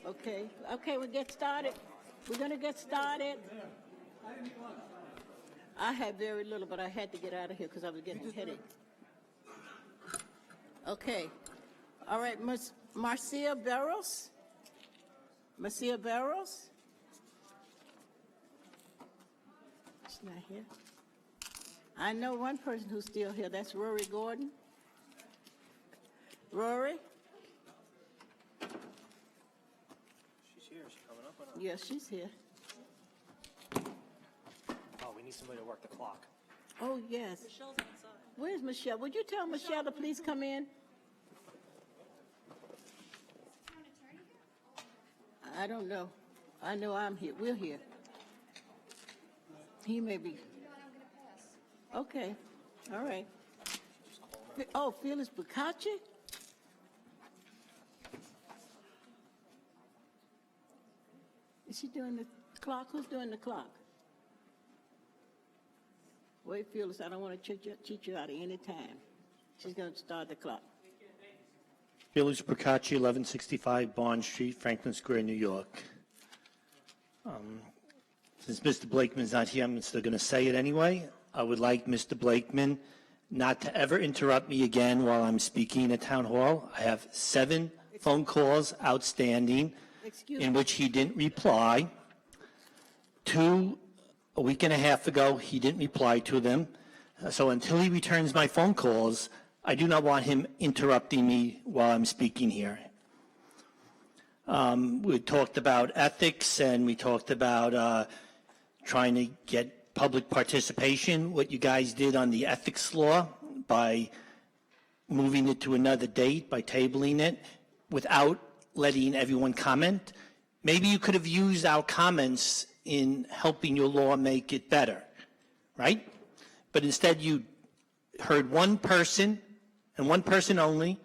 Okay, we'll get started. We're going to get started. I had very little, but I had to get out of here because I was getting a headache. Okay. All right, Marcia Barros? Marcia Barros? She's not here. I know one person who's still here. That's Rory Gordon. Rory? She's here. Is she coming up or not? Yes, she's here. Oh, we need somebody to work the clock. Oh, yes. Michelle's outside. Where's Michelle? Would you tell Michelle to please come in? I don't know. I know I'm here. We're here. He may be. Okay. All right. Oh, Phyllis Bocacci? Is she doing the clock? Who's doing the clock? Wait, Phyllis, I don't want to cheat you out of any time. She's going to start the clock. Felix Procacci, 1165 Bond Street, Franklin Square, New York. Since Mr. Blakeman's not here, I'm still going to say it anyway. I would like Mr. Blakeman not to ever interrupt me again while I'm speaking at Town Hall. I have 7 phone calls outstanding in which he didn't reply. 2 a week and a half ago, he didn't reply to them. So until he returns my phone calls, I do not want him interrupting me while I'm speaking here. We talked about ethics and we talked about trying to get public participation, what you guys did on the ethics law by moving it to another date, by tabling it without letting everyone comment. Maybe you could have used our comments in helping your law make it better, right? But instead you heard one person and one person only,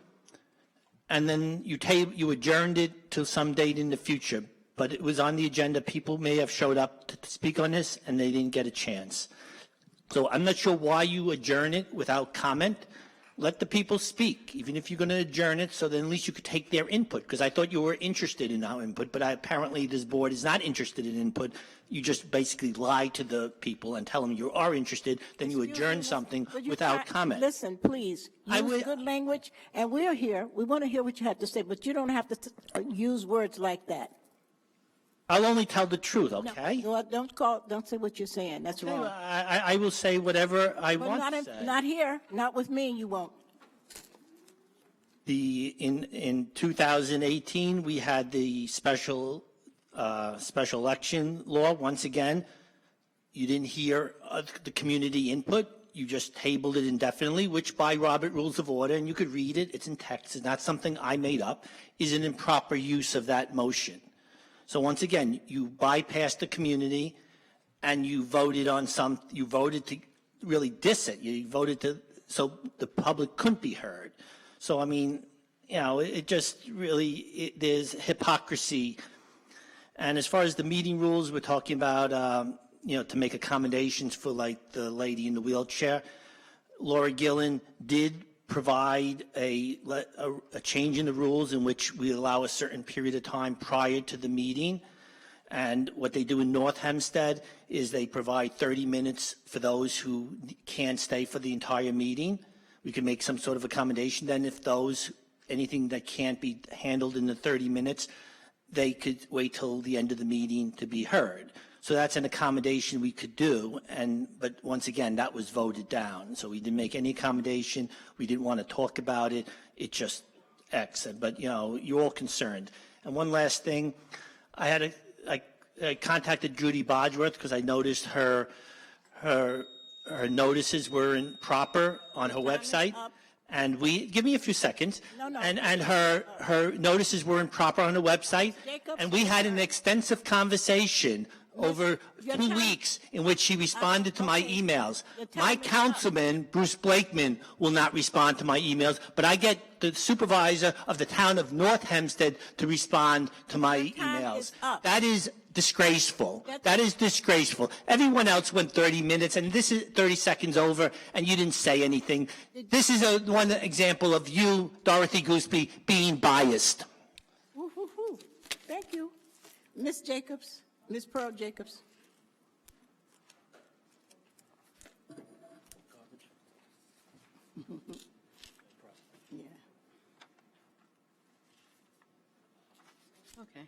and then you adjourned it to some date in the future. But it was on the agenda. People may have showed up to speak on this, and they didn't get a chance. So I'm not sure why you adjourn it without comment. Let the people speak, even if you're going to adjourn it, so then at least you could take their input, because I thought you were interested in our input, but apparently this board is not interested in input. You just basically lie to the people and tell them you are interested, then you adjourn something without comment. Listen, please, use good language, and we're here. We want to hear what you have to say, but you don't have to use words like that. I'll only tell the truth, okay? No, don't say what you're saying. That's wrong. I will say whatever I want to say. Not here. Not with me, you won't. In 2018, we had the special election law. Once again, you didn't hear the community input. You just tabled it indefinitely, which by Robert Rules of Order, and you could read it, it's in text, it's not something I made up, is an improper use of that motion. So once again, you bypassed the community and you voted to really diss it. You voted to, so the public couldn't be heard. So, I mean, you know, it just really, there's hypocrisy. And as far as the meeting rules, we're talking about, you know, to make accommodations for like the lady in the wheelchair. Laura Gillen did provide a change in the rules in which we allow a certain period of time prior to the meeting. And what they do in North Hempstead is they provide 30 minutes for those who can't stay for the entire meeting. We can make some sort of accommodation. Then if anything that can't be handled in the 30 minutes, they could wait till the end of the meeting to be heard. So that's an accommodation we could do, but once again, that was voted down. So we didn't make any accommodation. We didn't want to talk about it. It just X. But you know, you're all concerned. And one last thing, I contacted Judy Bodgeworth because I noticed her notices were improper on her website. And give me a few seconds. No. And her notices were improper on the website. And we had an extensive conversation over 2 weeks in which she responded to my emails. My councilman, Bruce Blakeman, will not respond to my emails, but I get the supervisor of the town of North Hempstead to respond to my emails. That is disgraceful. That is disgraceful. Everyone else went 30 minutes, and this is 30 seconds over, and you didn't say anything. This is one example of you, Dorothy Gooseby, being biased. Thank you. Ms. Jacobs, Ms. Pearl Jacobs. Yeah. Okay.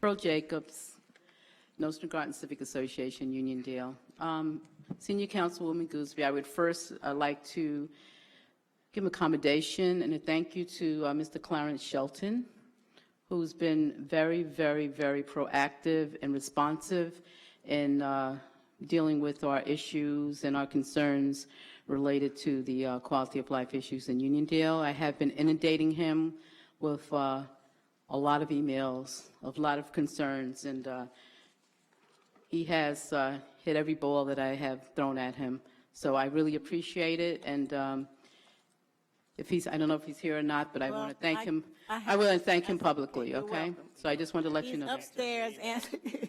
Pearl Jacobs, Nostrand Garden Civic Association, Uniondale. Senior Councilwoman Gooseby, I would first like to give accommodation and a thank you to Mr. Clarence Shelton, who's been very, very, very proactive and responsive in dealing with our issues and our concerns related to the quality of life issues in Uniondale. I have been inundating him with a lot of emails, a lot of concerns, and he has hit every ball that I have thrown at him. So I really appreciate it, and if he's, I don't know if he's here or not, but I want to thank him. I will thank him publicly, You're okay? welcome. So I just wanted to let you He's know that. upstairs, and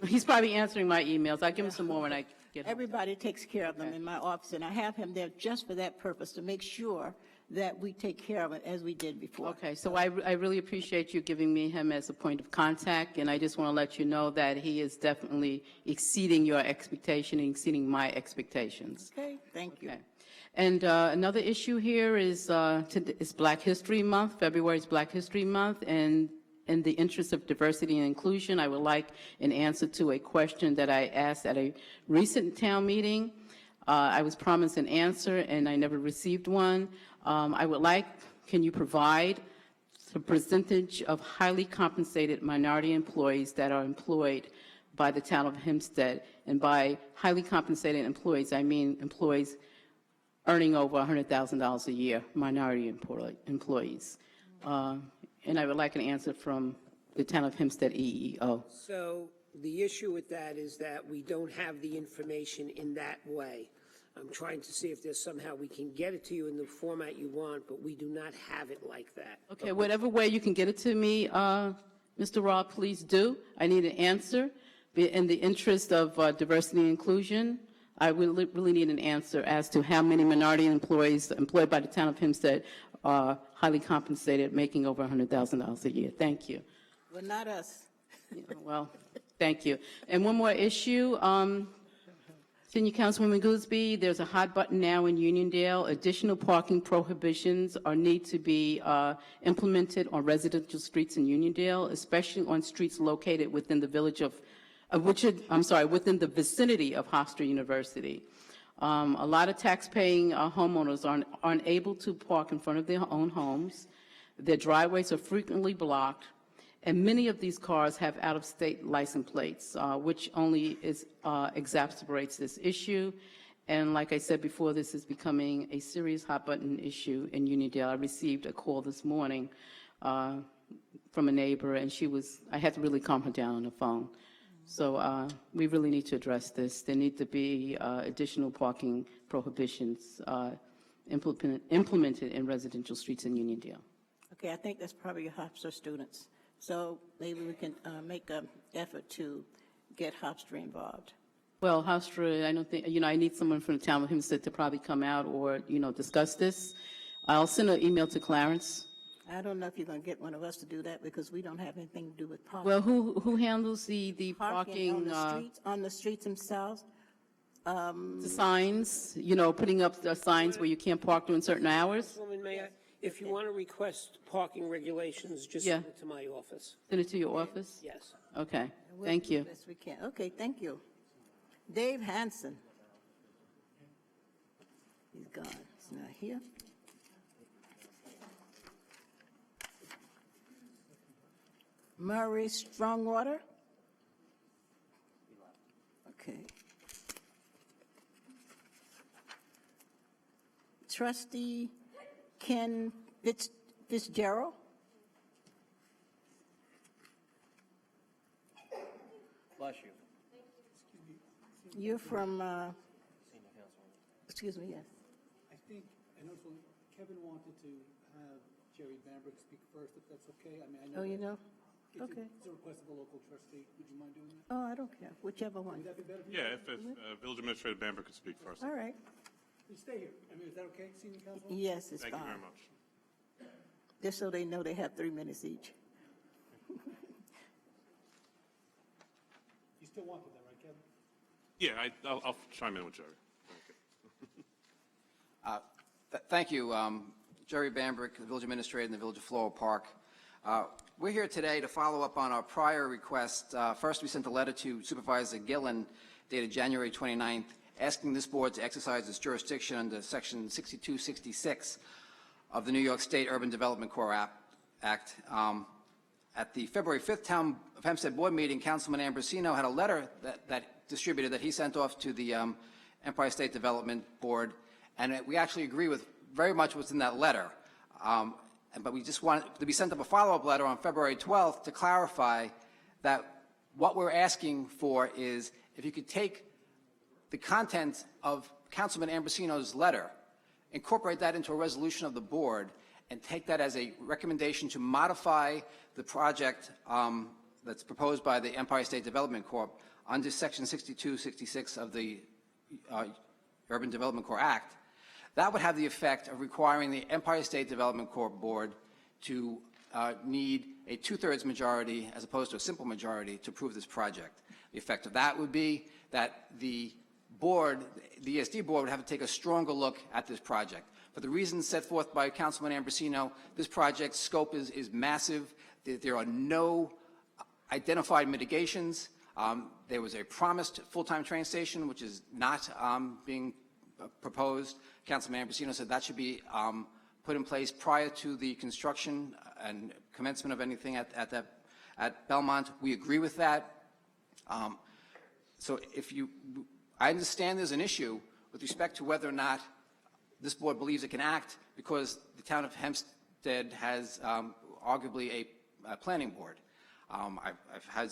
He's probably answering my emails. I'll give him some more when I get home. everybody takes care of them in my office, and I have him there just for that purpose, to make sure that we take care of it as we did before. Okay, so I really appreciate you giving me him as a point of contact, and I just want to let you know that he is definitely exceeding your expectation and exceeding my expectations. Okay, thank you. Okay. And another issue here is Black History Month. February is Black History Month, and in the interest of diversity and inclusion, I would like an answer to a question that I asked at a recent town meeting. I was promised an answer, and I never received one. I would like, can you provide the percentage of highly compensated minority employees that are employed by the town of Hempstead? And by highly compensated employees, I mean employees earning over $100,000 a year, minority employees. And I would like an answer from the town of Hempstead EEO. So the issue with that is that we don't have the information in that way. I'm trying to see if there's somehow we can get it to you in the format you want, but we do not have it like that. Okay, whatever way you can get it to me, Mr. Raw, please do. I need an answer. In the interest of diversity and inclusion, I really need an answer as to how many minority employees employed by the town of Hempstead are highly compensated, making over $100,000 a year. Thank you. Well, not us. Yeah, well, thank you. And one more issue. Senior Councilwoman Gooseby, there's a hot button now in Uniondale. Additional parking prohibitions need to be implemented on residential streets in Uniondale, especially on streets located within the village of within the vicinity of Hofstra University. A lot of tax-paying homeowners aren't able to park in front of their own homes. Their driveways are frequently blocked, and many of these cars have out-of-state license plates, which only exacerbates this issue. And like I said before, this is becoming a serious hot-button issue in Uniondale. I received a call this morning from a neighbor, and I had to really calm her down on the phone. So we really need to address this. There need to be additional parking prohibitions implemented in residential streets in Uniondale. Okay, I think that's probably your Hofstra students. So maybe we can make an effort to get Hofstra involved. Well, Hofstra, I don't think, I need someone from the town of Hempstead to probably come out or, discuss this. I'll send an email to Clarence. I don't know if you're going to get one of us to do that, because we don't have anything to do with parking. Well, who handles the Parking parking, on the streets themselves. the signs, putting up the signs where you can't park during certain hours? Councilwoman, may I? If you want to request parking regulations, just Yeah. send it to my office. Send it to your office? Yes. Okay, We'll thank do you. the best we can. Okay, thank you. Dave Hanson. He's gone. He's not here. Murray Strongwater. Okay. Trustee Ken Fitzgerald. Bless you. You're from, excuse me, yes. I think, and also Kevin wanted to have Jerry Bambrick speak first, if that's okay. I mean, I know. Oh, you that know? It's Okay. It's a request of a local trustee. Would you mind doing that? Oh, I don't care, whichever one. Would that be better for you? Yeah, if Village Administrator Bamber could speak first. All right. Please stay here. I mean, is that okay, Senior Councilman? Yes, it's Thank you fine. very much. Just so they know they have 3 minutes each. still wanted that, right, Kevin? Yeah, I'll chime in with Jerry. Thank you. Jerry Bambrick, the Village Administrator in the Village of Floral Park. We're here today to follow up on our prior request. First, we sent a letter to Supervisor Gillen dated January 29th, asking this board to exercise its jurisdiction under Section 6266 of the New York State Urban Development Corps Act. At the February 5th Town of Hempstead Board meeting, Councilman Ambrosino had a letter that distributed that he sent off to the Empire State Development Board, and we actually agree with very much what's in that letter. But we just wanted to be sent up a follow-up letter on February 12th to clarify that what we're asking for is if you could take the content of Councilman Ambrosino's letter, incorporate that into a resolution of the board, and take that as a recommendation to modify the project that's proposed by the Empire State Development Corp. Under Section 6266 of the Urban Development Corps Act. That would have the effect of requiring the Empire State Development Corp. Board to need a 2/3 majority as opposed to a simple majority to approve this project. The effect of that would be that the board, the ESD board, would have to take a stronger look at this project. For the reasons set forth by Councilman Ambrosino, this project's scope is massive. There are no identified mitigations. There was a promised full-time train station, which is not being proposed. Councilman Ambrosino said that should be put in place prior to the construction and commencement of anything at Belmont. We agree with that. So I understand there's an issue with respect to whether or not this board believes it can act because the town of Hempstead has arguably a planning board. I've had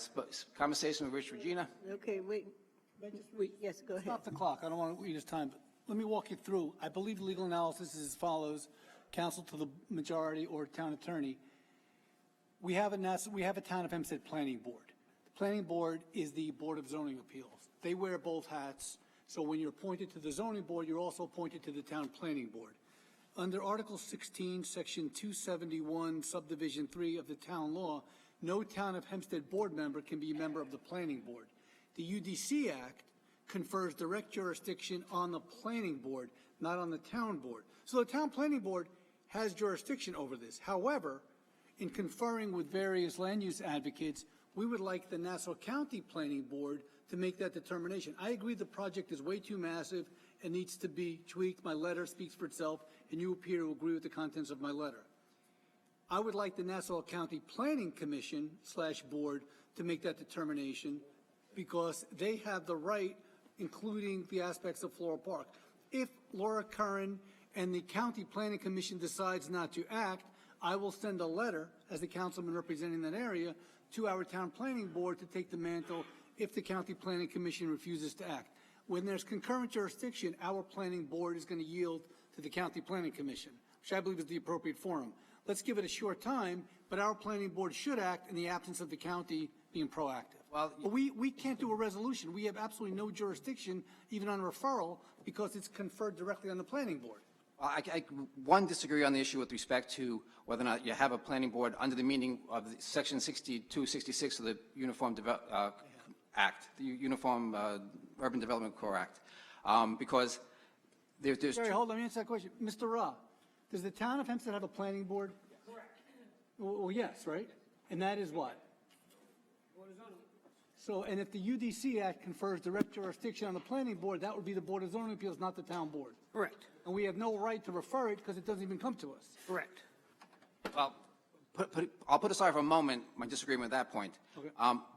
conversation with Rich Regina. Okay, wait. Yes, go ahead. Stop the clock. I don't want to eat his time. But let me walk you through. I believe the legal analysis is as follows. Council to the majority or town attorney. We have a town of Hempstead planning board. The planning board is the Board of Zoning Appeals. They wear both hats. So when you're appointed to the zoning board, you're also appointed to the town planning board. Under Article 16, Section 271, Subdivision 3 of the town law, no town of Hempstead board member can be a member of the planning board. The UDC Act confers direct jurisdiction on the planning board, not on the town board. So the town planning board has jurisdiction over this. However, in conferring with various land use advocates, we would like the Nassau County Planning Board to make that determination. I agree the project is way too massive and needs to be tweaked. My letter speaks for itself, and you appear to agree with the contents of my letter. I would like the Nassau County Planning Commission / board to make that determination because they have the right, including the aspects of Floral Park. If Laura Curran and the County Planning Commission decides not to act, I will send a letter as the councilman representing that area to our town planning board to take the mantle if the County Planning Commission refuses to act. When there's concurrent jurisdiction, our planning board is going to yield to the County Planning Commission, which I believe is the appropriate forum. Let's give it a short time, but our planning board should act in the absence of the county being proactive. Well, but we can't do a resolution. We have absolutely no jurisdiction, even on referral, because it's conferred directly on the planning board. One, disagree on the issue with respect to whether or not you have a planning board under the meaning of Section 6266 of the Uniform Act, the Uniform Urban Development Corps Act, because there's Sorry, hold on, let me answer that question. Mr. Ra, does the town of Hempstead have a planning board? Correct. Well, yes, right? And that is what? So, and if the UDC Act confers direct jurisdiction on the planning board, that would be the Board of Zoning Appeals, not the town board. Correct. And we have no right to refer it because it doesn't even come to us. Correct. Well, I'll put aside for a moment my disagreement at that point. Okay.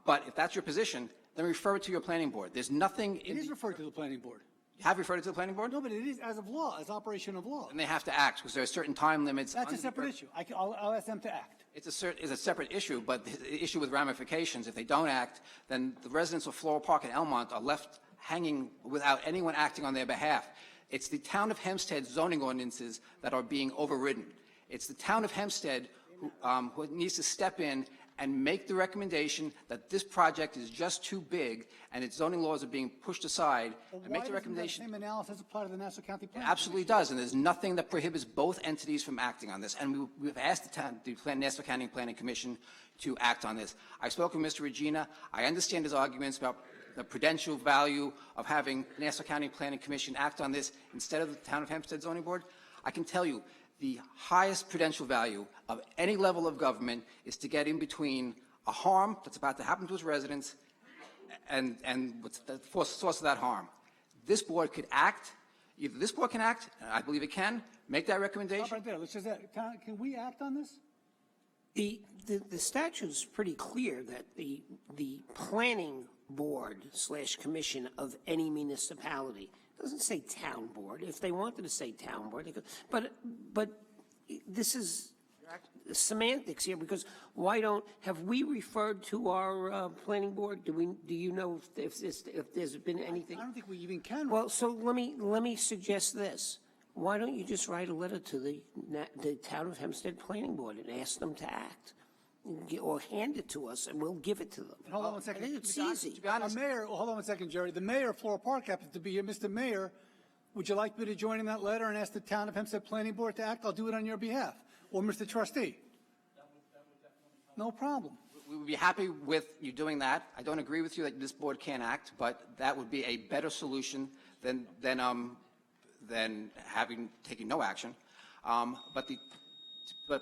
But if that's your position, then refer it to your planning board. There's nothing It is referred to the planning board. You have referred it to the planning board? No, but it is as of law, as operation of law. And they have to act because there are certain time limits. That's a separate issue. I'll ask them to act. It's a separate issue, but the issue with ramifications, if they don't act, then the residents of Floral Park and Elmont are left hanging without anyone acting on their behalf. It's the town of Hempstead zoning ordinances that are being overridden. It's the town of Hempstead who needs to step in and make the recommendation that this project is just too big and its zoning laws are being pushed aside, and make the recommendation. Why doesn't that same analysis apply to the Nassau County It Plan? absolutely does, and there's nothing that prohibits both entities from acting on this. And we've asked the Nassau County Planning Commission to act on this. I spoke with Mr. Regina. I understand his arguments about the prudential value of having the Nassau County Planning Commission act on this instead of the Town of Hempstead Zoning Board. I can tell you the highest prudential value of any level of government is to get in between a harm that's about to happen to its residents and what's the source of that harm. This board could act. Either this board can act, and I believe it can, make that recommendation. Stop right there. Let's just, can we act on this? The statute is pretty clear that the planning board / commission of any municipality, doesn't say town board. If they wanted to say town board, they could, but this is semantics here, because have we referred to our planning board? Do you know if there's been anything? I don't think we even can. Well, so let me suggest this. Why don't you just write a letter to the Town of Hempstead Planning Board and ask them to act? Or hand it to us, and we'll give it to them. Hold on one second. I think it's easy. To be honest, Mayor, hold on one second, Jerry. The mayor of Floral Park happens to be here. Mr. Mayor, would you like me to join in that letter and ask the Town of Hempstead Planning Board to act? I'll do it on your behalf. Or Mr. Trustee. No problem. we would be happy with you doing that. I don't agree with you that this board can't act, but that would be a better solution than taking no action. But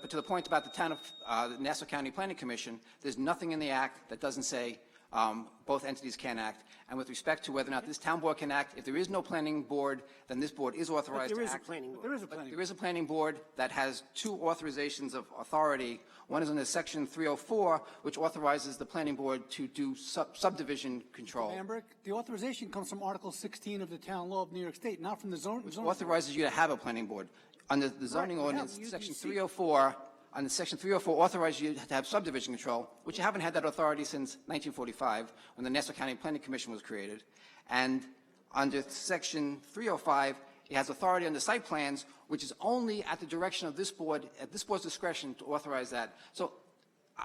to the point about the Nassau County Planning Commission, there's nothing in the act that doesn't say both entities can act. And with respect to whether or not this town board can act, if there is no planning board, then this board is authorized to act. There is a planning board. There is a planning board that has two authorizations of authority. One is under Section 304, which authorizes the planning board to do subdivision control. Ambrick, the authorization comes from Article 16 of the Town Law of New York State, not from the zone. Which authorizes you to have a planning board. Under the zoning ordinance, Section 304, under Section 304 authorizes you to have subdivision control, which you haven't had that authority since 1945, when the Nassau County Planning Commission was created. And under Section 305, it has authority under site plans, which is only at the direction of this board, at this board's discretion to authorize that. So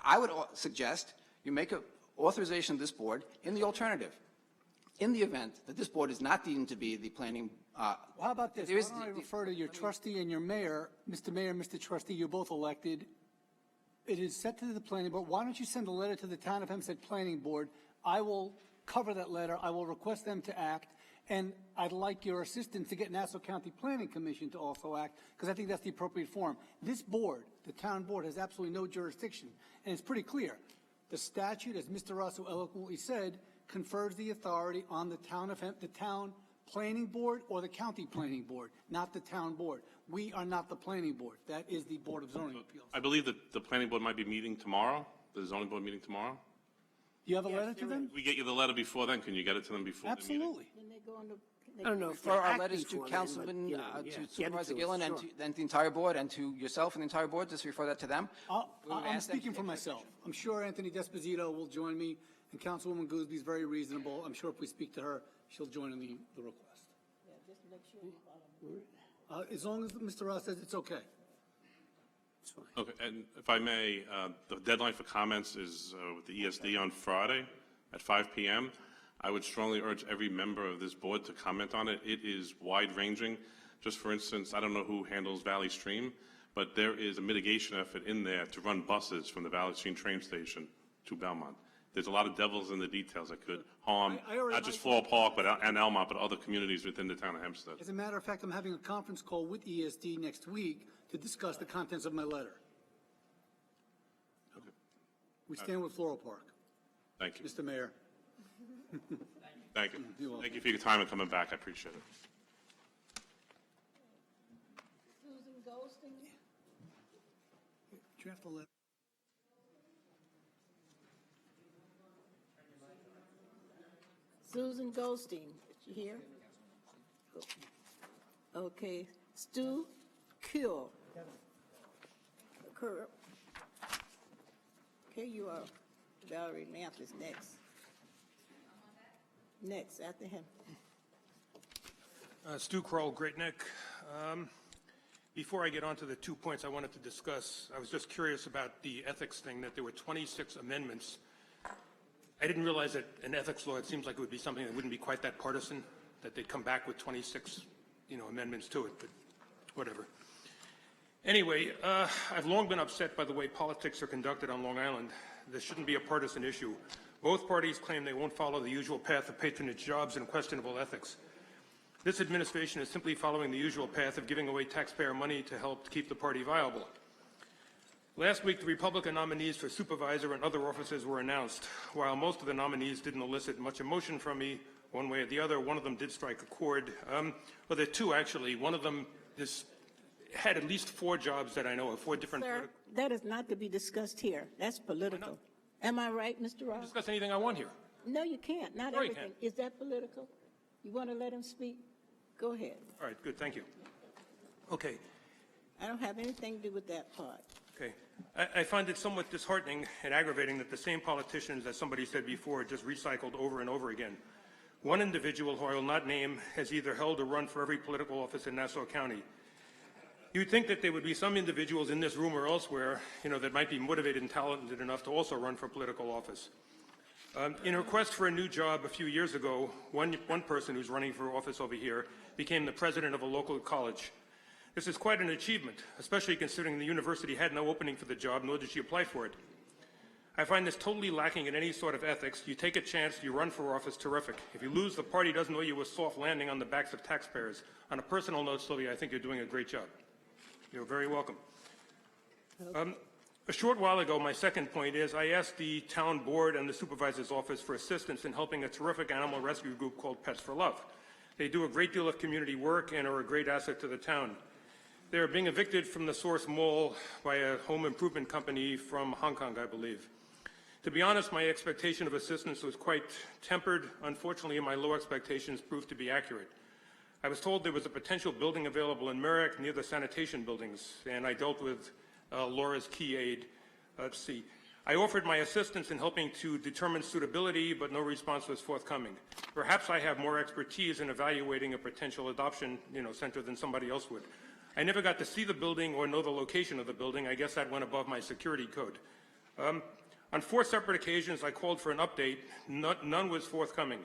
I would suggest you make an authorization of this board in the alternative. In the event that this board is not deemed to be the planning. Well, how about this? Why don't I refer to your trustee and your mayor, Mr. Trustee, you're both elected. It is set to the planning board. Why don't you send a letter to the Town of Hempstead Planning Board? I will cover that letter. I will request them to act. And I'd like your assistance to get Nassau County Planning Commission to also act, because I think that's the appropriate forum. This board, the town board, has absolutely no jurisdiction. And it's pretty clear. The statute, as Mr. Russell eloquently said, confers the authority on the town planning board or the county planning board, not the town board. We are not the planning board. That is the Board of Zoning Appeals. I believe that the planning board might be meeting tomorrow, the zoning board meeting tomorrow. Do you have a letter to them? We get you the letter before then. Can you get it to them before the meeting? Absolutely. I don't know if For they're our acting letters to for them, Councilman, but, yeah, to get it Supervisor to Gillen us, and sure. to the entire board and to yourself and the entire board, just refer that to them. I'm speaking for myself. I'm sure Anthony Desposito will join me, and Councilwoman Gooseby is very reasonable. I'm sure if we speak to her, she'll join in the request. As long as Mr. Ross says it's okay. Okay, and if I may, the deadline for comments is with the ESD on Friday at 5 p.m. I would strongly urge every member of this board to comment on it. It is wide-ranging. Just for instance, I don't know who handles Valley Stream, but there is a mitigation effort in there to run buses from the Valley Stream train station to Belmont. There's a lot of devils in the details that could harm not just Floral Park and Elmont, but other communities within the town of Hempstead. As a matter of fact, I'm having a conference call with ESD next week to discuss the contents of my letter. Okay. We stand with Floral Park. Thank you. Mr. Mayor. Thank you. Thank you for your time and coming back. I appreciate it. Susan Goldstein? Draft a letter. Susan Goldstein, is she here? Okay, Stu Cure. Okay, you are. Valerie Lamp is next. Next, after him. Stu Kroll, Great Neck. Before I get on to the 2 points I wanted to discuss, I was just curious about the ethics thing, that there were 26 amendments. I didn't realize that an ethics law, it seems like it would be something that wouldn't be quite that partisan, that they'd come back with 26, amendments to it, but whatever. Anyway, I've long been upset by the way politics are conducted on Long Island. This shouldn't be a partisan issue. Both parties claim they won't follow the usual path of patronage jobs and questionable ethics. This administration is simply following the usual path of giving away taxpayer money to help keep the party viable. Last week, the Republican nominees for supervisor and other offices were announced. While most of the nominees didn't elicit much emotion from me, one way or the other, one of them did strike a chord. Well, there are two, actually. One of them had at least 4 jobs that I know of, 4 different... Sir, that is not to be discussed here. That's political. Am I right, Mr. Ross? Discuss anything I want here. No, you can't. Not Sure I everything. Is that political? You want to let him speak? Go ahead. All right, good, thank you. Okay. I don't have anything to do with that part. Okay. I find it somewhat disheartening and aggravating that the same politicians, as somebody said before, just recycled over and over again. One individual, who I will not name, has either held or run for every political office in Nassau County. You'd think that there would be some individuals in this room or elsewhere, that might be motivated and talented enough to also run for political office. In her quest for a new job a few years ago, one person who's running for office over here became the president of a local college. This is quite an achievement, especially considering the university had no opening for the job, nor did she apply for it. I find this totally lacking in any sort of ethics. You take a chance, you run for office, terrific. If you lose, the party doesn't owe you a soft landing on the backs of taxpayers. On a personal note, Sylvia, I think you're doing a great job. You're very welcome. A short while ago, my second point is I asked the town board and the supervisor's office for assistance in helping a terrific animal rescue group called Pets for Love. They do a great deal of community work and are a great asset to the town. They are being evicted from the Source Mall by a home improvement company from Hong Kong, I believe. To be honest, my expectation of assistance was quite tempered. Unfortunately, my low expectations proved to be accurate. I was told there was a potential building available in Merrick near the sanitation buildings, and I dealt with Laura's key aide. Let's see. I offered my assistance in helping to determine suitability, but no response was forthcoming. Perhaps I have more expertise in evaluating a potential adoption, center than somebody else would. I never got to see the building or know the location of the building. I guess that went above my security code. On 4 separate occasions, I called for an update. None was forthcoming.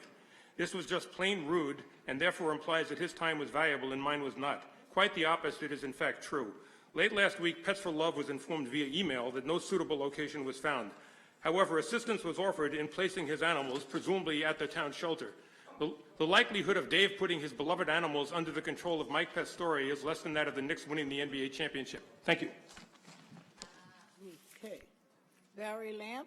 This was just plain rude, and therefore implies that his time was valuable and mine was not. Quite the opposite is in fact true. Late last week, Pets for Love was informed via email that no suitable location was found. However, assistance was offered in placing his animals, presumably at the town shelter. The likelihood of Dave putting his beloved animals under the control of Mike Pastore is less than that of the Knicks winning the NBA championship. Thank you. Okay. Valerie Lamb?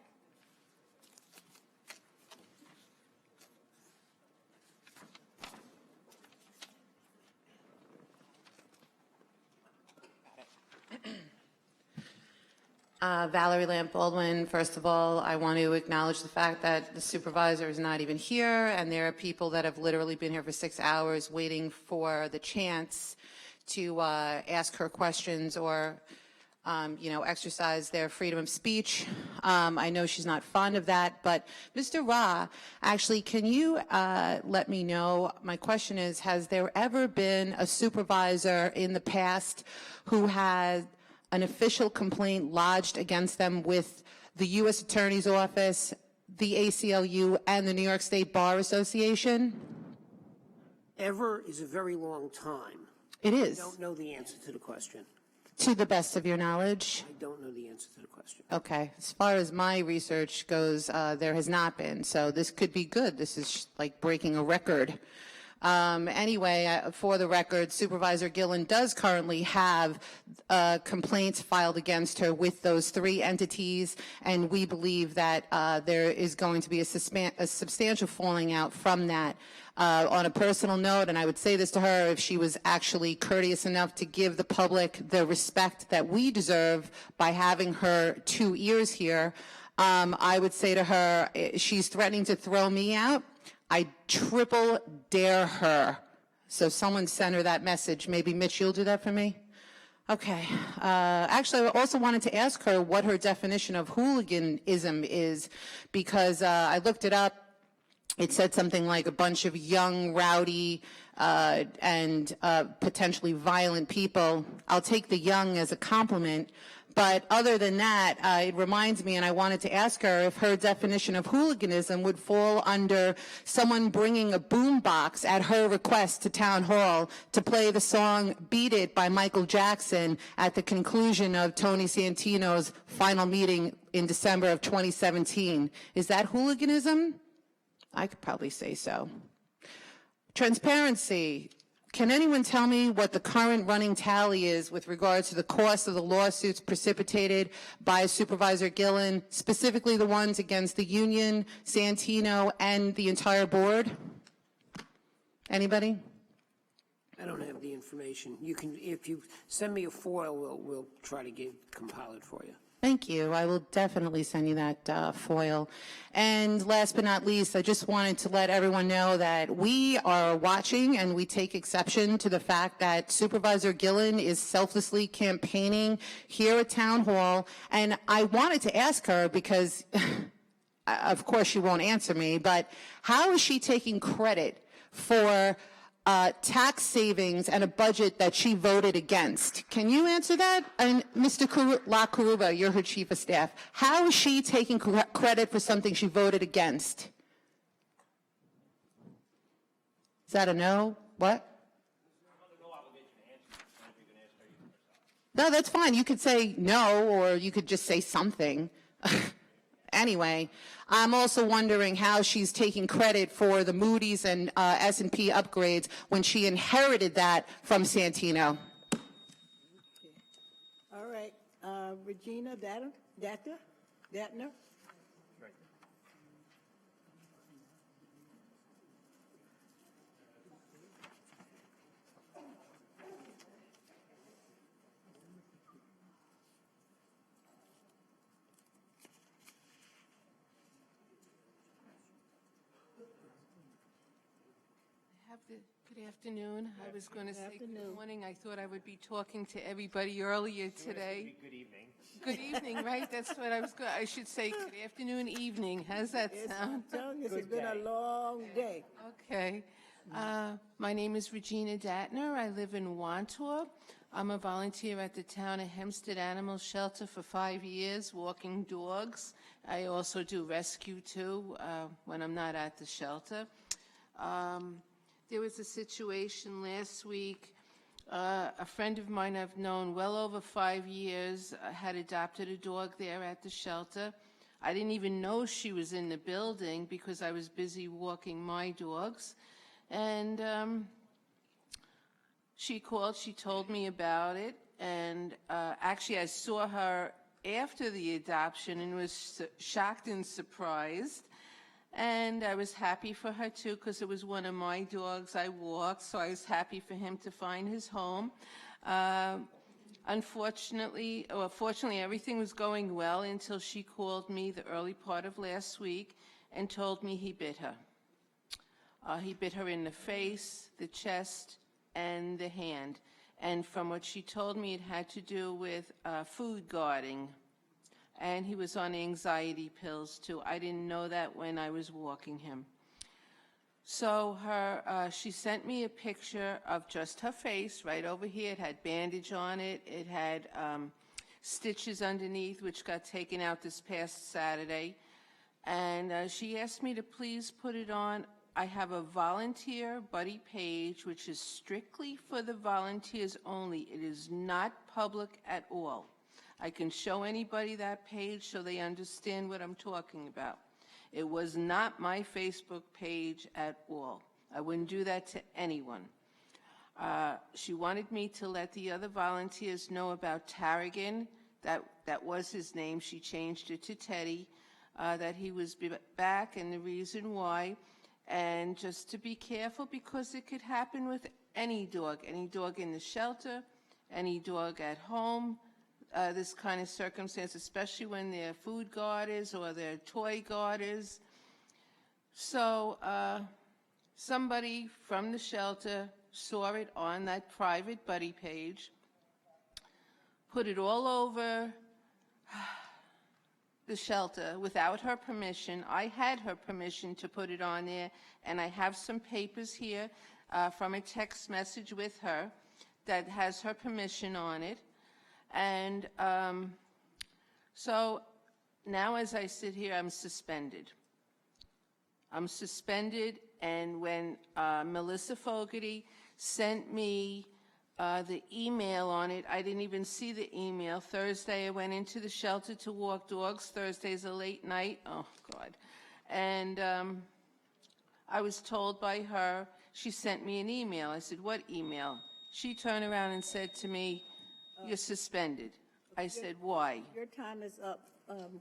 Valerie Lamp Baldwin, first of all, I want to acknowledge the fact that the supervisor is not even here, and there are people that have literally been here for 6 hours waiting for the chance to ask her questions or, exercise their freedom of speech. I know she's not fond of that, but Mr. Ra, actually, can you let me know, my question is, has there ever been a supervisor in the past who had an official complaint lodged against them with the U.S. Attorney's Office, the ACLU, and the New York State Bar Association? Ever is a very long time. It is. I don't know the answer to the question. To the best of your knowledge? I don't know the answer to the question. Okay. As far as my research goes, there has not been. So this could be good. This is like breaking a record. Anyway, for the record, Supervisor Gillen does currently have complaints filed against her with those 3 entities, and we believe that there is going to be a substantial falling out from that. On a personal note, and I would say this to her if she was actually courteous enough to give the public the respect that we deserve by having her 2 ears here, I would say to her, she's threatening to throw me out. I triple dare her. So someone send her that message. Maybe Mitch, you'll do that for me? Okay. Actually, I also wanted to ask her what her definition of hooliganism is, because I looked it up. it said something like a bunch of young, rowdy, and potentially violent people. I'll take the young as a compliment. But other than that, it reminds me, and I wanted to ask her if her definition of hooliganism would fall under someone bringing a boombox at her request to Town Hall to play the song Beat It by Michael Jackson at the conclusion of Tony Santino's final meeting in December of 2017. Is that hooliganism? I could probably say so. Transparency. Can anyone tell me what the current running tally is with regards to the cost of the lawsuits precipitated by Supervisor Gillen, specifically the ones against the union, Santino, and the entire board? Anybody? I don't have the information. You can, if you send me a foil, we'll try to compile it for you. Thank you. I will definitely send you that foil. And last but not least, I just wanted to let everyone know that we are watching and we take exception to the fact that Supervisor Gillen is selflessly campaigning here at Town Hall. And I wanted to ask her because, of course, she won't answer me, but how is she taking credit for tax savings and a budget that she voted against? Can you answer that? And Mr. La Caruba, you're her chief of staff. How is she taking credit for something she voted against? Is that a no? What? No, that's fine. You could say no, or you could just say something. Anyway, I'm also wondering how she's taking credit for the Moody's and S&P upgrades when she inherited that from Santino. All right, Regina Datner? Good afternoon. I was going to say good morning. I thought I would be talking to everybody earlier today. Good evening. Good evening, right? That's what I should say. Good afternoon, evening. How's that sound? I'm telling you, it's been a long day. Okay. My name is Regina Datner. I live in Wantor. I'm a volunteer at the Town of Hempstead Animal Shelter for 5 years, walking dogs. I also do rescue, too, when I'm not at the shelter. There was a situation last week. A friend of mine I've known well over 5 years had adopted a dog there at the shelter. I didn't even know she was in the building because I was busy walking my dogs. And she called, she told me about it. And actually, I saw her after the adoption and was shocked and surprised. And I was happy for her, too, because it was one of my dogs I walked, so I was happy for him to find his home. Fortunately, everything was going well until she called me the early part of last week and told me he bit her. He bit her in the face, the chest, and the hand. And from what she told me, it had to do with food guarding. And he was on anxiety pills, too. I didn't know that when I was walking him. So she sent me a picture of just her face right over here. It had bandage on it. It had stitches underneath, which got taken out this past Saturday. And she asked me to please put it on. I have a volunteer buddy page, which is strictly for the volunteers only. It is not public at all. I can show anybody that page so they understand what I'm talking about. It was not my Facebook page at all. I wouldn't do that to anyone. She wanted me to let the other volunteers know about Tarragon. That was his name. She changed it to Teddy, that he was back and the reason why. And just to be careful because it could happen with any dog in the shelter, any dog at home. This kind of circumstance, especially when they're food guarders or they're toy guarders. So somebody from the shelter saw it on that private buddy page, put it all over the shelter without her permission. I had her permission to put it on there, and I have some papers here from a text message with her that has her permission on it. And so now as I sit here, I'm suspended. I'm suspended, and when Melissa Fogarty sent me the email on it, I didn't even see the email. Thursday, I went into the shelter to walk dogs. Thursday's a late night. Oh, God. And I was told by her, she sent me an email. I said, what email? She turned around and said to me, you're suspended. I said, why? Your time is up.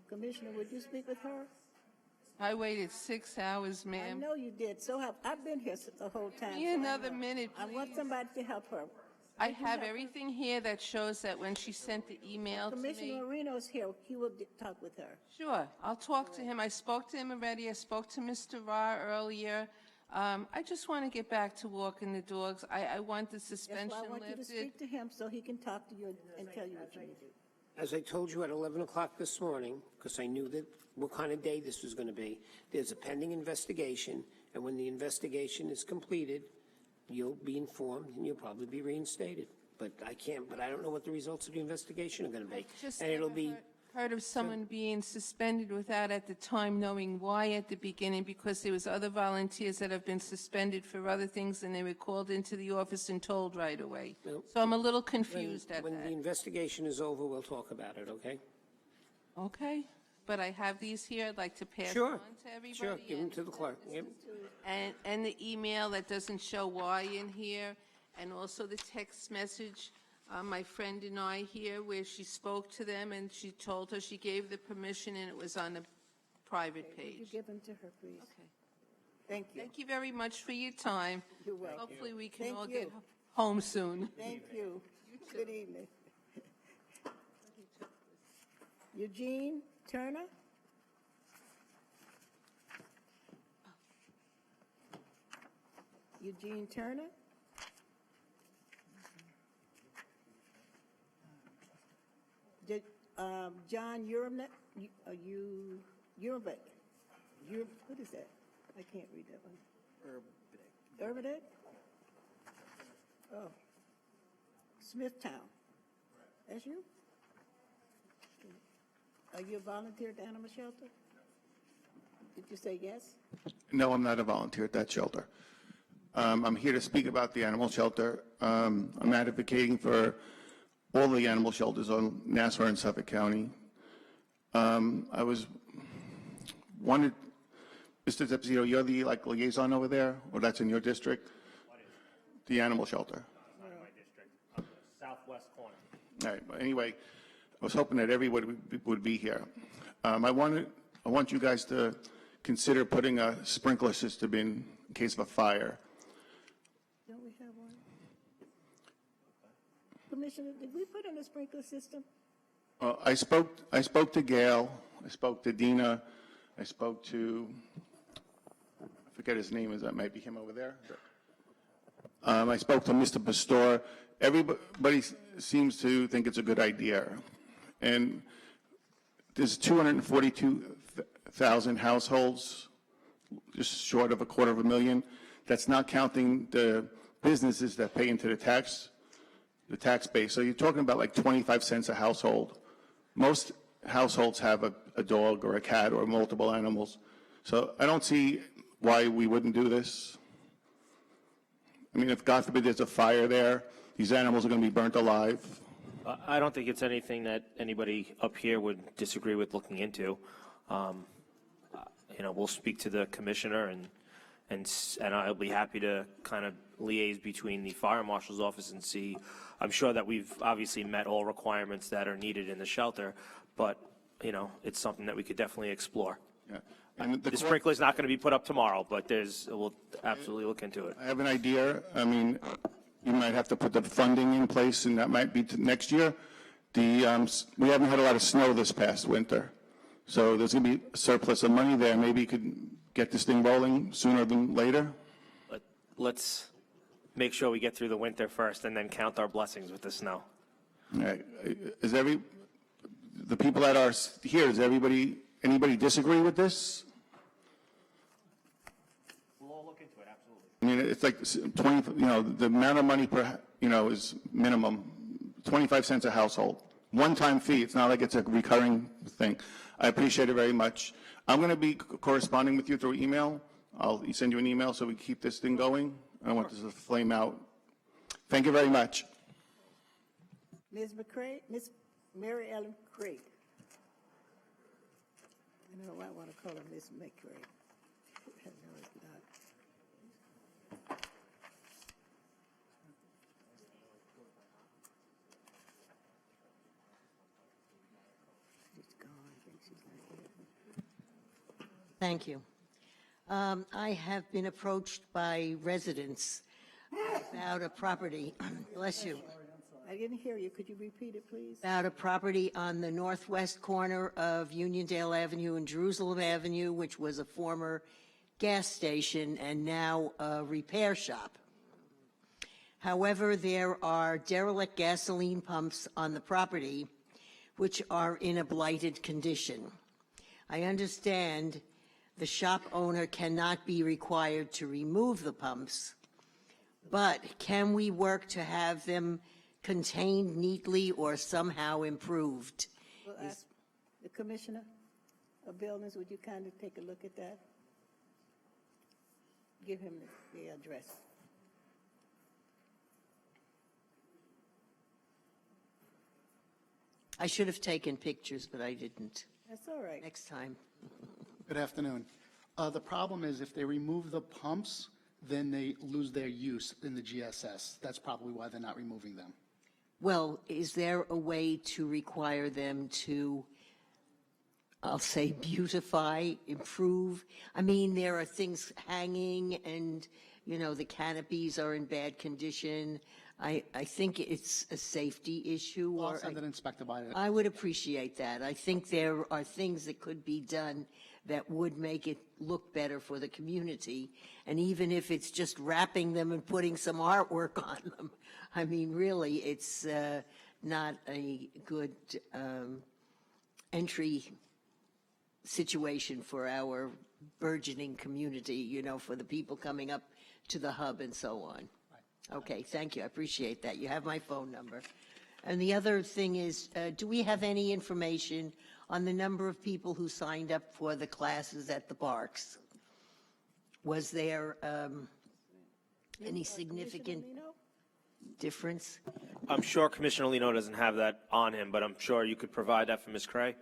Commissioner, would you speak with her? I waited 6 hours, I ma'am. know you did. So I've been here the whole time. Give me so I another know. minute, I want please. somebody to help her. I have everything here that shows that when she sent the email to me. Commissioner Marino's here. He will talk with her. Sure, I'll talk to him. I spoke to him already. I spoke to Mr. Ra earlier. I just want to get back to walking the dogs. I want the That's suspension why I want you to lifted. speak to him so he can talk to you and tell you what you need to do. As I told you at 11 o'clock this morning, because I knew that what kind of day this was going to be, there's a pending investigation, and when the investigation is completed, you'll be informed and you'll probably be reinstated. But I don't know what the results of the investigation are going to be. Just And it'll never be, heard of someone being suspended without at the time knowing why at the beginning, because there was other volunteers that have been suspended for other things and they were called into the office and told right away. Well, So I'm a little confused at when the that. investigation is over, we'll talk about it, okay? Okay, but I have these here. I'd like to pass Sure. on to everybody. Sure, give them and- to the clerk. Yep. And the email that doesn't show why in here, and also the text message, my friend and I here, where she spoke to them and she told her she gave the permission and it was on a private Would you page. give them to her, please? Okay. Thank you. Thank you very much for your time. You're welcome. Hopefully we can Thank all you. get home soon. Thank you. Good evening. Eugene Turner? Eugene Turner? John Urban, what is that? I can't read that one. Urban? Oh. Smithtown. That's you? Are you a volunteer at the animal shelter? Did you say yes? No, I'm not a volunteer at that shelter. I'm here to speak about the animal shelter. I'm advocating for all the animal shelters on Nassau and Suffolk County. I was wanted, Mr. Zepsito, you're the liaison over there, or that's in your district? The animal shelter. Not in my district, on the southwest corner. All right, but anyway, I was hoping that everybody would be here. I want you guys to consider putting a sprinkler system in case of a fire. Don't we have one? Commissioner, did we put in a sprinkler system? I spoke to Gail, I spoke to Dina, I spoke to, I forget his name, that might be him over there. I spoke to Mr. Pastor. Everybody seems to think it's a good idea. And there's 242,000 households, just short of 250,000. That's not counting the businesses that pay into the tax base. So you're talking about like 25 cents a household. Most households have a dog or a cat or multiple animals. So I don't see why we wouldn't do this. I mean, if God forbid there's a fire there, these animals are going to be burnt alive. I don't think it's anything that anybody up here would disagree with looking into. We'll speak to the commissioner and I'll be happy to kind of liaise between the fire marshal's office and see. I'm sure that we've obviously met all requirements that are needed in the shelter, but, it's something that we could definitely explore. Yeah. And The sprinkler's not going to be put up tomorrow, but we'll absolutely look into it. I have an idea. I mean, you might have to put the funding in place, and that might be next year. We haven't had a lot of snow this past winter, so there's going to be a surplus of money there. Maybe you could get this thing rolling sooner than later. Let's make sure we get through the winter first and then count our blessings with the snow. All right. the people that are here, does anybody disagree with this? We'll all look into it, absolutely. I mean, it's like 20, the amount of money per, is minimum, 25 cents a household. One-time fee, it's not like it's a recurring thing. I appreciate it very much. I'm going to be corresponding with you through email. I'll send you an email so we keep this thing going. I don't want this to flame out. Thank you very much. Ms. McCray, Ms. Mary Ellen Craig. I don't know why I want to call her Ms. McCray. No, it's not. She's gone. I think she's not here. Thank you. I have been approached by residents about a property, bless you, I didn't hear you. Could you repeat it, please? about a property on the northwest corner of Uniondale Avenue and Jerusalem Avenue, which was a former gas station and now a repair shop. However, there are derelict gasoline pumps on the property which are in a blighted condition. I understand the shop owner cannot be required to remove the pumps, but can we work to have them contained neatly or somehow improved? Well, ask the Commissioner of Buildings, would you kindly take a look at that? Give him the address. I should have taken pictures, but I didn't. That's all right. Next time. Good afternoon. The problem is if they remove the pumps, then they lose their use in the GSS. That's probably why they're not removing them. Well, is there a way to require them to, I'll say, beautify, improve? I mean, there are things hanging and, the canopies are in bad condition. I think it's a safety issue. I'll send an inspector by it. I would appreciate that. I think there are things that could be done that would make it look better for the community. And even if it's just wrapping them and putting some artwork on them, I mean, really, it's not a good entry situation for our burgeoning community, for the people coming up to the hub and so on. Okay, thank you. I appreciate that. You have my phone number. And the other thing is, do we have any information on the number of people who signed up for the classes at the parks? Was there any significant difference? I'm sure Commissioner Lino doesn't have that on him, but I'm sure you could provide that for Ms. Cray.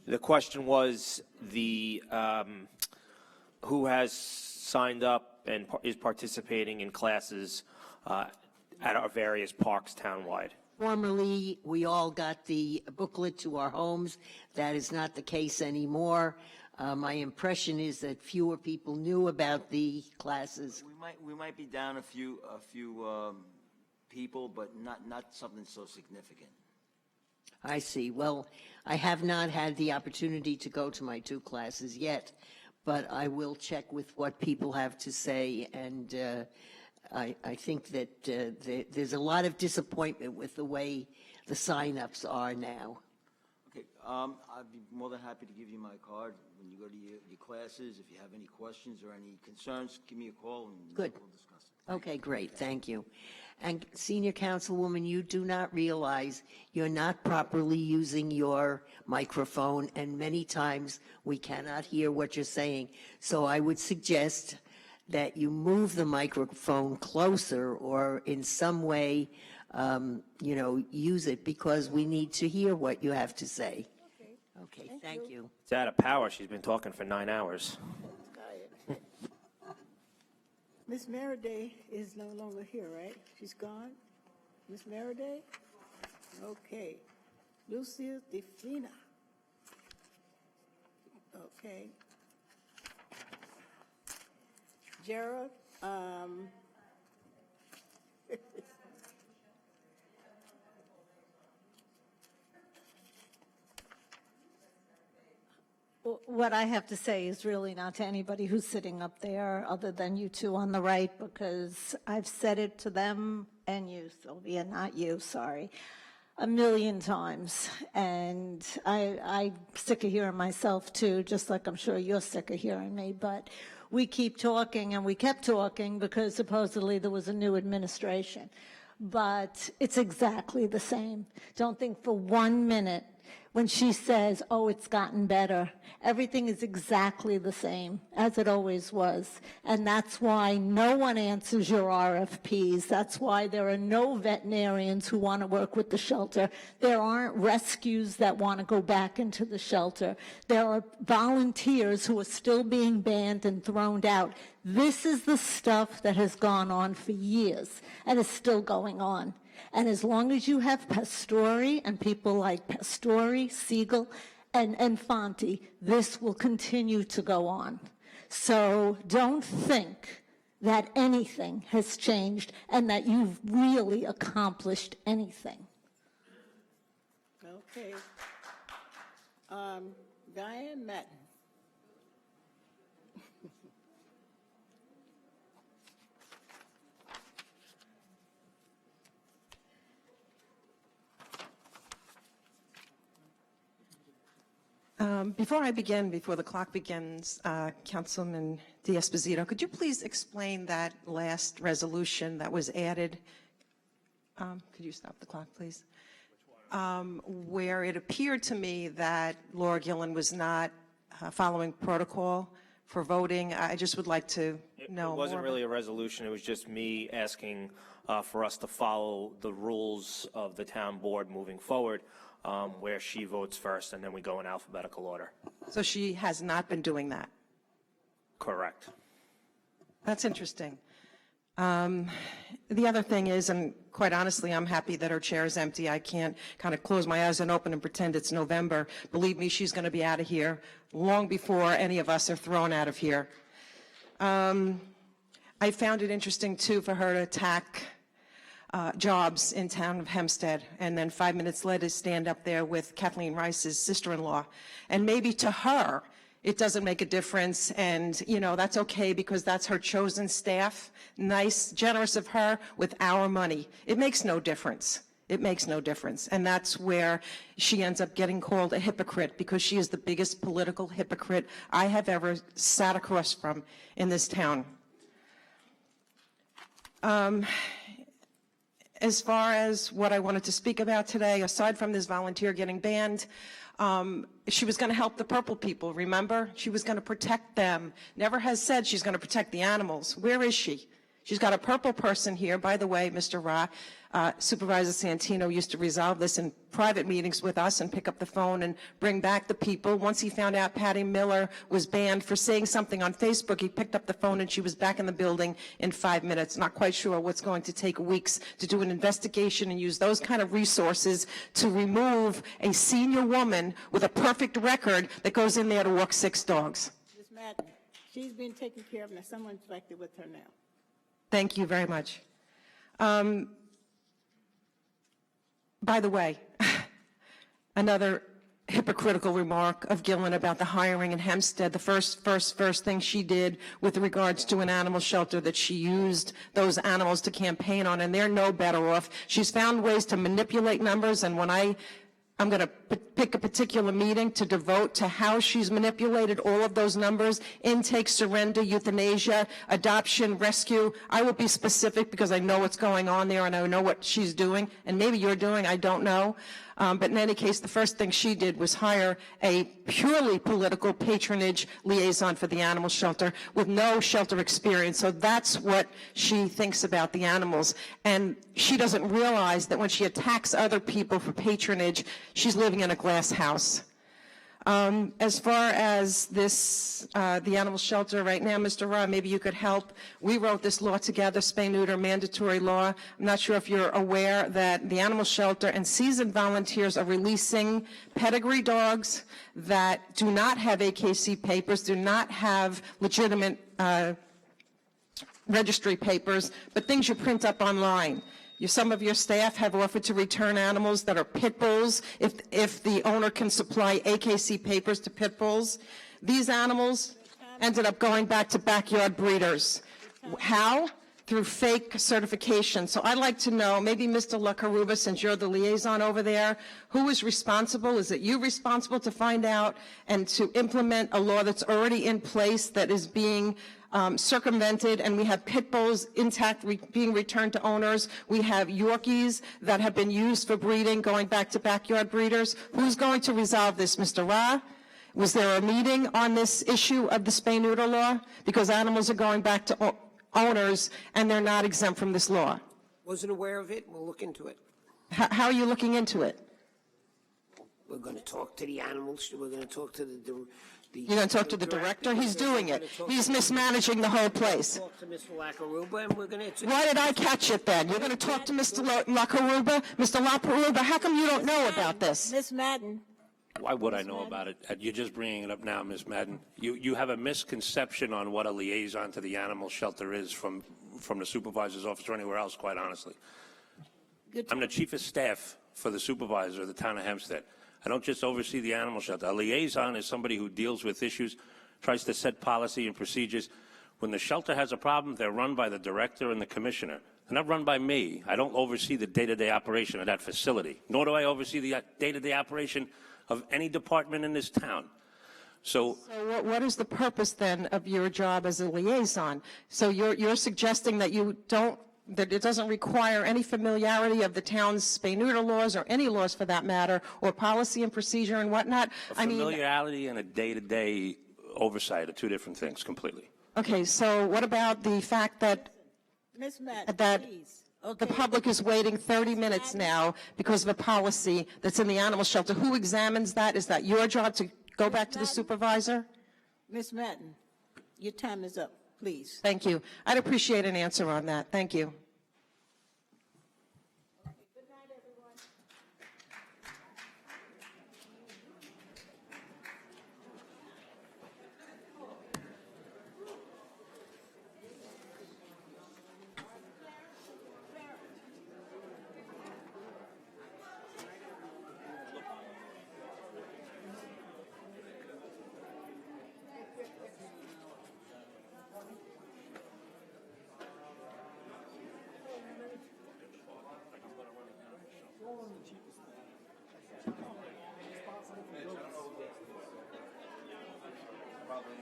The question was who has signed up and is participating in classes at our various parks townwide. Formerly, we all got the booklet to our homes. That is not the case anymore. My impression is that fewer people knew about the classes. We might be down a few people, but not something so significant. I see. Well, I have not had the opportunity to go to my 2 classes yet, but I will check with what people have to say, and I think that there's a lot of disappointment with the way the sign-ups are now. Okay, I'd be more than happy to give you my card when you go to your classes. If you have any questions or any concerns, give me a call and Good. we'll discuss it. Okay, great, thank you. And Senior Councilwoman, you do not realize you're not properly using your microphone, and many times we cannot hear what you're saying. So I would suggest that you move the microphone closer or in some way, use it, because we need to hear what you have to say. Okay, thank you. It's out of power. She's been talking for 9 hours. Miss Meriday is no longer here, right? She's gone? Miss Meriday? Okay. Lucia DeFina. Okay. Gerald, what I have to say is really not to anybody who's sitting up there other than you two on the right, because I've said it to them and you, Sylvia, not you, sorry. a million times, and I'm sick of hearing myself too, just like I'm sure you're sick of hearing me, but we keep talking, and we kept talking because supposedly there was a new administration. But it's exactly the same. Don't think for 1 minute when she says, oh, it's gotten better. Everything is exactly the same as it always was. And that's why no one answers your RFPs. That's why there are no veterinarians who want to work with the shelter. There aren't rescues that want to go back into the shelter. There are volunteers who are still being banned and thrown out. This is the stuff that has gone on for years and is still going on. And as long as you have Pastore and people like Pastore, Siegel, and Fonte, this will continue to go on. So don't think that anything has changed and that you've really accomplished anything. Okay. Diane Matten. Before I begin, before the clock begins, Councilman D'Esposito, could you please explain that last resolution that was added? Could you stop the clock, please? Where it appeared to me that Laura Gillen was not following protocol for voting. I just would like to know more. It wasn't really a resolution. It was just me asking for us to follow the rules of the town board moving forward, where she votes first and then we go in alphabetical order. So she has not been doing that? Correct. That's interesting. The other thing is, and quite honestly, I'm happy that her chair is empty. I can't kind of close my eyes and open and pretend it's November. Believe me, she's going to be out of here long before any of us are thrown out of here. I found it interesting, too, for her to attack jobs in town of Hempstead, and then 5 minutes later stand up there with Kathleen Rice's sister-in-law. And maybe to her, it doesn't make a difference, and, you know, that's okay because that's her chosen staff. Nice, generous of her with our money. It makes no difference. It makes no difference. And that's where she ends up getting called a hypocrite, because she is the biggest political hypocrite I have ever sat across from in this town. As far as what I wanted to speak about today, aside from this volunteer getting banned, she was going to help the purple people, remember? She was going to protect them. Never has said she's going to protect the animals. Where is she? She's got a purple person here. By the way, Mr. Ra, Supervisor Santino used to resolve this in private meetings with us and pick up the phone and bring back the people. Once he found out Patty Miller was banned for saying something on Facebook, he picked up the phone and she was back in the building in 5 minutes. Not quite sure what's going to take weeks to do an investigation and use those kind of resources to remove a senior woman with a perfect record that goes in there to walk 6 dogs. Ms. Madden, she's been taken care of, and someone's elected with her now. Thank you very much. By the way, another hypocritical remark of Gillen about the hiring in Hempstead. The first thing she did with regards to an animal shelter that she used those animals to campaign on, and they're no better off. She's found ways to manipulate numbers, and when I'm going to pick a particular meeting to devote to how she's manipulated all of those numbers: intake, surrender, euthanasia, adoption, rescue. I will be specific because I know what's going on there and I know what she's doing, and maybe you're doing, I don't know. But in any case, the first thing she did was hire a purely political patronage liaison for the animal shelter with no shelter experience. So that's what she thinks about the animals. And she doesn't realize that when she attacks other people for patronage, she's living in a glass house. As far as this, the animal shelter right now, Mr. Ra, maybe you could help. We wrote this law together, spay-neuter mandatory law. I'm not sure if you're aware that the animal shelter and seasoned volunteers are releasing pedigree dogs that do not have AKC papers, do not have legitimate registry papers, but things you print up online. Some of your staff have offered to return animals that are pit bulls if the owner can supply AKC papers to pit bulls. These animals ended up going back to backyard breeders. How? through fake certification. So I'd like to know, maybe Mr. LaCaruba, since you're the liaison over there, who is responsible? Is it you responsible to find out and to implement a law that's already in place that is being circumvented, and we have pit bulls intact being returned to owners? We have Yorkies that have been used for breeding, going back to backyard breeders. Who's going to resolve this, Mr. Ra? Was there a meeting on this issue of the spay-neuter law? Because animals are going back to owners, and they're not exempt from this law. Wasn't aware of it. We'll look into it. How are you looking into it? We're going to talk to the animals. We're going to talk to the You're going to talk to the director? He's doing it. He's mismanaging the whole place. Talk to Mr. LaCaruba, and we're going to... Why did I catch it then? You're going to talk to Mr. LaCaruba? Mr. LaCaruba, how come you don't know about this? Ms. Madden. Why would I know about it? You're just bringing it up now, Ms. Madden. You have a misconception on what a liaison to the animal shelter is from the supervisor's office or anywhere else, quite honestly. I'm the chief of staff for the supervisor of the town of Hempstead. I don't just oversee the animal shelter. A liaison is somebody who deals with issues, tries to set policy and procedures. When the shelter has a problem, they're run by the director and the commissioner. They're not run by me. I don't oversee the day-to-day operation of that facility, nor do I oversee the day-to-day operation of any department in this town. So what is the purpose then of your job as a liaison? So you're suggesting that that it doesn't require any familiarity of the town's spay-neuter laws or any laws for that matter, or policy and procedure and whatnot? Familiarity and a day-to-day oversight are two different things completely. Okay, so what about the fact that Ms. Madden, that please. the public is waiting 30 minutes now because of a policy that's in the animal shelter? Who examines that? Is that your job to go back to the supervisor? Ms. Madden, your time is up, please. Thank you. I'd appreciate an answer on that. Thank you. Probably